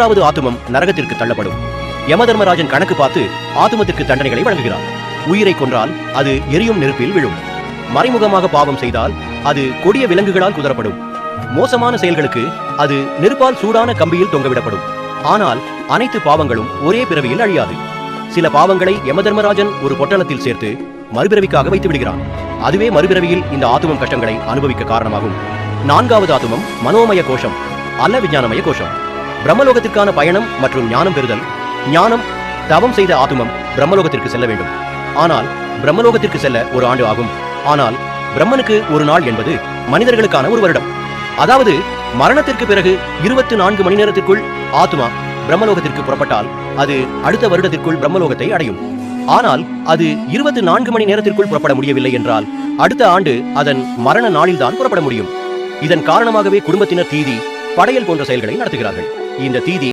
3வது ஆத்துமம் நரகத்திற்கு தள்ளப்படும். யமதர்மராஜன் கணக்கு பார்த்து ஆத்துமத்திற்கு தண்டனைகளை வழங்குகிறார். உயிரை கொன்றால் அது எரியும் நெருப்பில் விழும். மறைமுகமாக பாவம் செய்தால் அது கொடிய விலங்குகளால் குதறப்படும். மோசமான செயல்களுக்கு அது நெருப்பால் சூடான கம்பியில் தொங்கவிடப்படும். ஆனால் அனைத்து பாவங்களும் ஒரே பிறவியில் அழியாது. சில பாவங்களை யமதர்மராஜன் ஒரு பொட்டலத்தில் சேர்த்து மறுபிறவிக்காக வைத்து விடுகிறான். அதுவே மறுபிறவியில் இந்த ஆத்துமம் கஷ்டங்களை அனுபவிக்க காரணமாகும். 4வது ஆத்துமம் மனோமய கோஷம் அல்ல விஞ்ஞானமய கோஷம். பிரம்மலோகத்திற்கான பயணம் மற்றும் ஞானம் பெறுதல். ஞானம் தவம் செய்த ஆத்துமம் பிரம்மலோகத்திற்கு செல்ல வேண்டும். ஆனால் பிரம்மலோகத்திற்கு செல்ல 1 ஆண்டு ஆகும். ஆனால் பிரம்மனுக்கு 1 நாள் என்பது மனிதர்களுக்கான 1 வருடம். அதாவது மரணத்திற்கு பிறகு 24 மணி நேரத்திற்குள் ஆத்மா பிரம்மலோகத்திற்கு புறப்பட்டால் அது அடுத்த வருடத்திற்குள் பிரம்மலோகத்தை அடையும். ஆனால் அது 24 மணி நேரத்திற்குள் புறப்பட முடியவில்லை என்றால் அடுத்த ஆண்டு அதன் மரண நாளில்தான் புறப்பட முடியும். இதன் காரணமாகவே குடும்பத்தினர் தீதி, படையல் போன்ற செயல்களை நடத்துகிறார்கள். இந்த தீதி